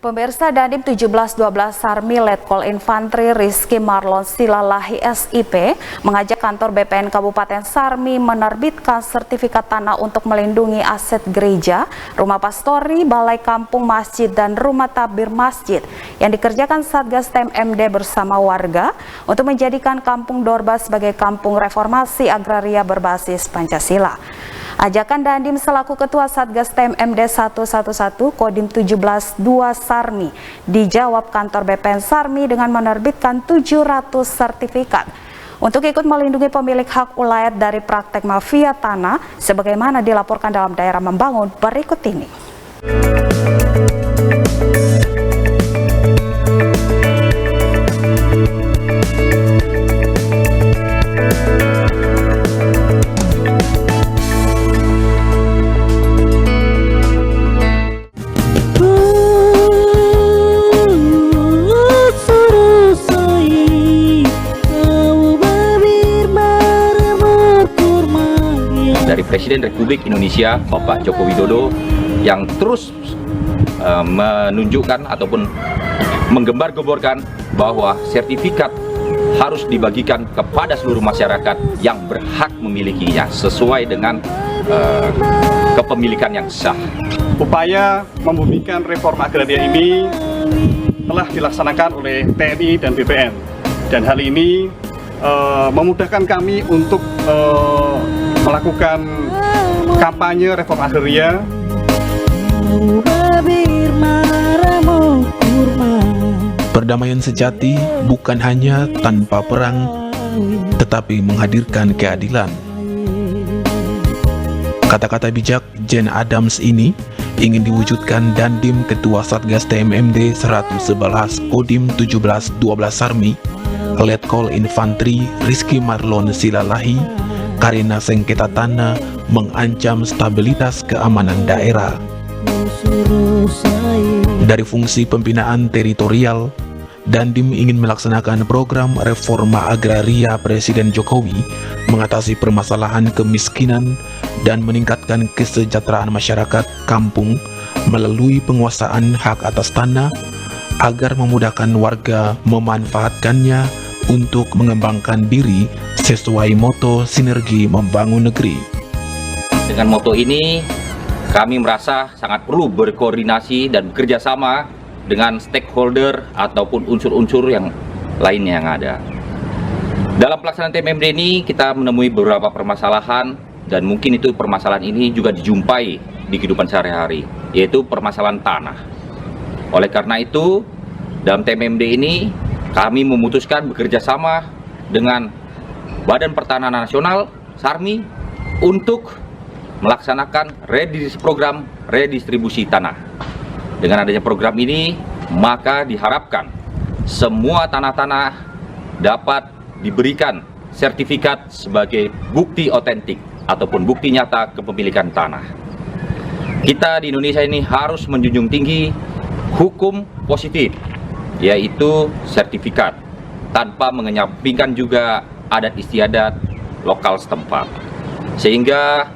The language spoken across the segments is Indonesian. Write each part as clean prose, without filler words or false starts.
Pemirsa, Dandim 1712 Sarmi Letkol Infantri Rizky Marlon Silalahi SIP mengajak kantor BPN Kabupaten Sarmi menerbitkan sertifikat tanah untuk melindungi aset gereja, rumah pastori, balai kampung, masjid, dan rumah tabir masjid yang dikerjakan Satgas TMMD bersama warga untuk menjadikan Kampung Dorba sebagai kampung reformasi agraria berbasis Pancasila. Ajakan Dandim selaku Ketua Satgas TMMD 111 Kodim 17 2 Sarmi dijawab kantor BPN Sarmi dengan menerbitkan 700 sertifikat untuk ikut melindungi pemilik hak ulayat dari praktek mafia tanah sebagaimana dilaporkan dalam daerah membangun berikut ini. Dari Presiden Republik Indonesia Bapak Joko Widodo yang terus menunjukkan ataupun menggembar-gemborkan bahwa sertifikat harus dibagikan kepada seluruh masyarakat yang berhak memilikinya sesuai dengan kepemilikan yang sah. Upaya membumikan reforma agraria ini telah dilaksanakan oleh TNI dan BPN, dan hal ini memudahkan kami untuk melakukan kampanye reforma agraria. Perdamaian sejati bukan hanya tanpa perang, tetapi menghadirkan keadilan. Kata-kata bijak Jane Adams ini ingin diwujudkan Dandim Ketua Satgas TMMD 111 Kodim 1712 Sarmi Letkol Infantri Rizky Marlon Silalahi karena sengketa tanah mengancam stabilitas keamanan daerah. Dari fungsi pembinaan teritorial, Dandim ingin melaksanakan program reforma agraria Presiden Jokowi mengatasi permasalahan kemiskinan dan meningkatkan kesejahteraan masyarakat kampung melalui penguasaan hak atas tanah agar memudahkan warga memanfaatkannya untuk mengembangkan diri sesuai moto sinergi membangun negeri. Dengan moto ini, kami merasa sangat perlu berkoordinasi dan bekerja sama dengan stakeholder ataupun unsur-unsur yang lainnya yang ada. Dalam pelaksanaan TMMD ini, kita menemui beberapa permasalahan dan mungkin itu permasalahan ini juga dijumpai di kehidupan sehari-hari, yaitu permasalahan tanah. Oleh karena itu, dalam TMMD ini, kami memutuskan bekerja sama dengan Badan Pertanahan Nasional Sarmi untuk melaksanakan program redistribusi tanah. Dengan adanya program ini, maka diharapkan semua tanah-tanah dapat diberikan sertifikat sebagai bukti otentik ataupun bukti nyata kepemilikan tanah. Kita di Indonesia ini harus menjunjung tinggi hukum positif, yaitu sertifikat, tanpa mengenyampingkan juga adat istiadat lokal setempat. Sehingga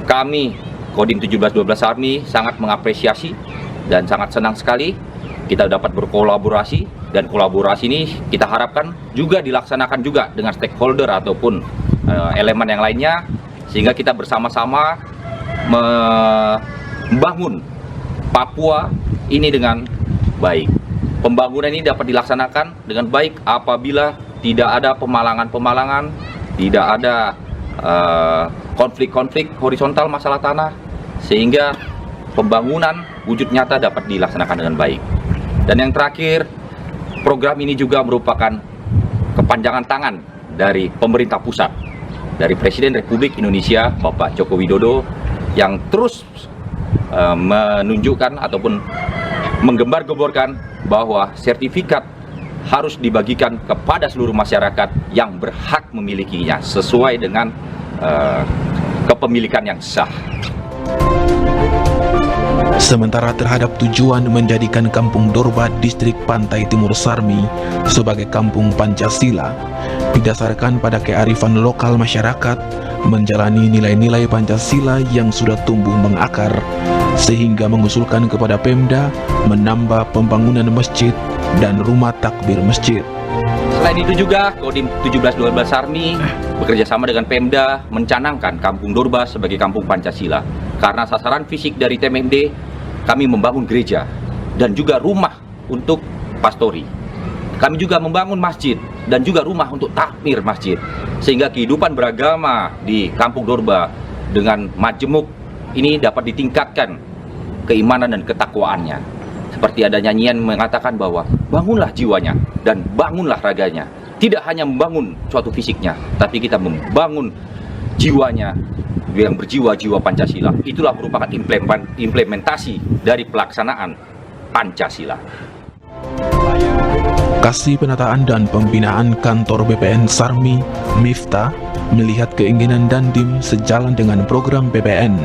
kami Kodim 1712 Sarmi sangat mengapresiasi dan sangat senang sekali kita dapat berkolaborasi, dan kolaborasi ini kita harapkan juga dilaksanakan juga dengan stakeholder ataupun elemen yang lainnya, sehingga kita bersama-sama membangun Papua ini dengan baik. Pembangunan ini dapat dilaksanakan dengan baik apabila tidak ada pemalangan-pemalangan, tidak ada konflik-konflik horizontal masalah tanah, sehingga pembangunan wujud nyata dapat dilaksanakan dengan baik. Dan yang terakhir, program ini juga merupakan kepanjangan tangan dari pemerintah pusat, dari Presiden Republik Indonesia Bapak Joko Widodo yang terus menunjukkan ataupun menggembar-gemborkan bahwa sertifikat harus dibagikan kepada seluruh masyarakat yang berhak memilikinya sesuai dengan kepemilikan yang sah. Sementara terhadap tujuan menjadikan Kampung Dorba Distrik Pantai Timur Sarmi sebagai kampung Pancasila didasarkan pada kearifan lokal masyarakat, menjalani nilai-nilai Pancasila yang sudah tumbuh mengakar, sehingga mengusulkan kepada Pemda menambah pembangunan masjid dan rumah takbir masjid. Selain itu juga, Kodim 1712 Sarmi bekerja sama dengan Pemda mencanangkan Kampung Dorba sebagai Kampung Pancasila. Karena sasaran fisik dari TMMD, kami membangun gereja dan juga rumah untuk pastori. Kami juga membangun masjid dan juga rumah untuk takmir masjid. Sehingga kehidupan beragama di Kampung Dorba dengan majemuk ini dapat ditingkatkan keimanan dan ketakwaannya. Seperti ada nyanyian mengatakan bahwa bangunlah jiwanya dan bangunlah raganya. Tidak hanya membangun suatu fisiknya, tapi kita membangun jiwanya yang berjiwa-jiwa Pancasila. Itulah merupakan implementasi dari pelaksanaan Pancasila. Kasih Penataan dan Pembinaan Kantor BPN Sarmi, Miftah, melihat keinginan Dandim sejalan dengan program BPN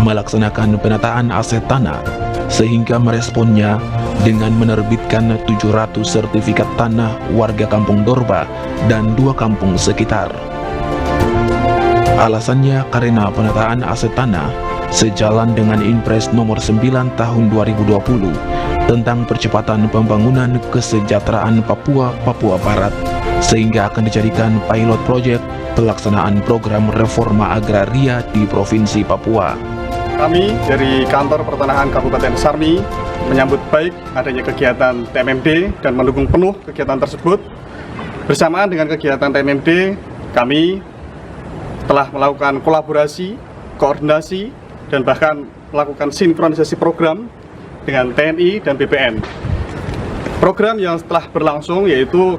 melaksanakan penataan aset tanah, sehingga meresponnya dengan menerbitkan 700 sertifikat tanah warga Kampung Dorba dan 2 kampung sekitar. Alasannya karena penataan aset tanah sejalan dengan Inpres nomor 9 tahun 2020 tentang percepatan pembangunan kesejahteraan Papua Barat, sehingga akan dijadikan pilot project pelaksanaan program reforma agraria di Provinsi Papua. Kami dari Kantor Pertanahan Kabupaten Sarmi menyambut baik adanya kegiatan TMMD dan mendukung penuh kegiatan tersebut. Bersamaan dengan kegiatan TMMD, kami telah melakukan kolaborasi, koordinasi, dan bahkan melakukan sinkronisasi program dengan TNI dan BPN. Program yang telah berlangsung yaitu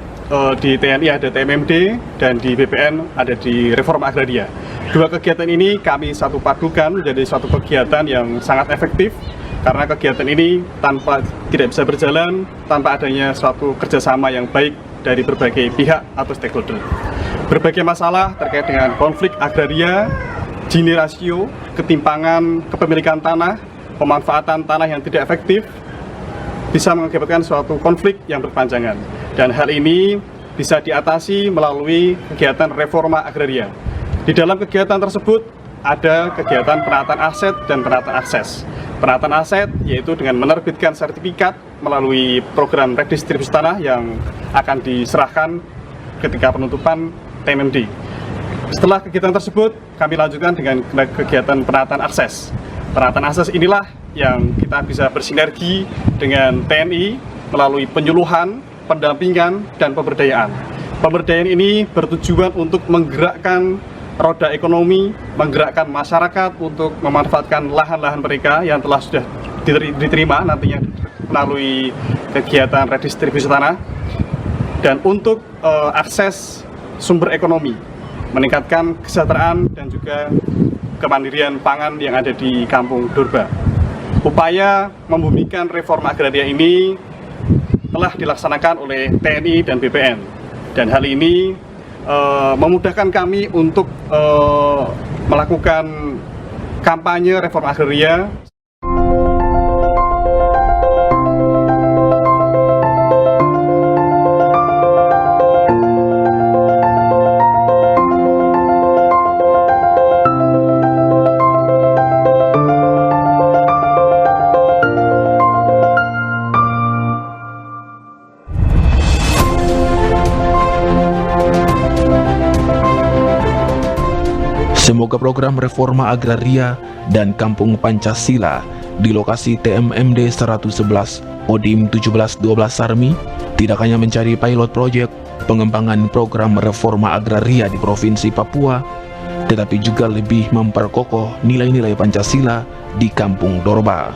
di TNI ada TMMD dan di BPN ada di Reforma Agraria. 2 kegiatan ini kami satu padukan menjadi suatu kegiatan yang sangat efektif, karena kegiatan ini tidak bisa berjalan tanpa adanya suatu kerjasama yang baik dari berbagai pihak atau stakeholder. Berbagai masalah terkait dengan konflik agraria, Gini rasio, ketimpangan kepemilikan tanah, pemanfaatan tanah yang tidak efektif bisa mengakibatkan suatu konflik yang berkepanjangan. Dan hal ini bisa diatasi melalui kegiatan reforma agraria. Di dalam kegiatan tersebut ada kegiatan penataan aset dan penataan akses. Penataan aset yaitu dengan menerbitkan sertifikat melalui program redistribusi tanah yang akan diserahkan ketika penutupan TMMD. Setelah kegiatan tersebut, kami lanjutkan dengan kegiatan penataan akses. Penataan akses inilah yang kita bisa bersinergi dengan TNI melalui penyuluhan, pendampingan, dan pemberdayaan. Pemberdayaan ini bertujuan untuk menggerakkan roda ekonomi, menggerakkan masyarakat untuk memanfaatkan lahan-lahan mereka yang telah sudah diterima nantinya melalui kegiatan redistribusi tanah, dan untuk akses sumber ekonomi, meningkatkan kesejahteraan dan juga kemandirian pangan yang ada di Kampung Dorba. Upaya membumikan reforma agraria ini telah dilaksanakan oleh TNI dan BPN, dan hal ini memudahkan kami untuk melakukan kampanye reforma agraria. Semoga program reforma agraria dan Kampung Pancasila di lokasi TMMD 111 Kodim 1712 Sarmi tidak hanya mencari pilot project pengembangan program reforma agraria di Provinsi Papua, tetapi juga lebih memperkokoh nilai-nilai Pancasila di Kampung Dorba.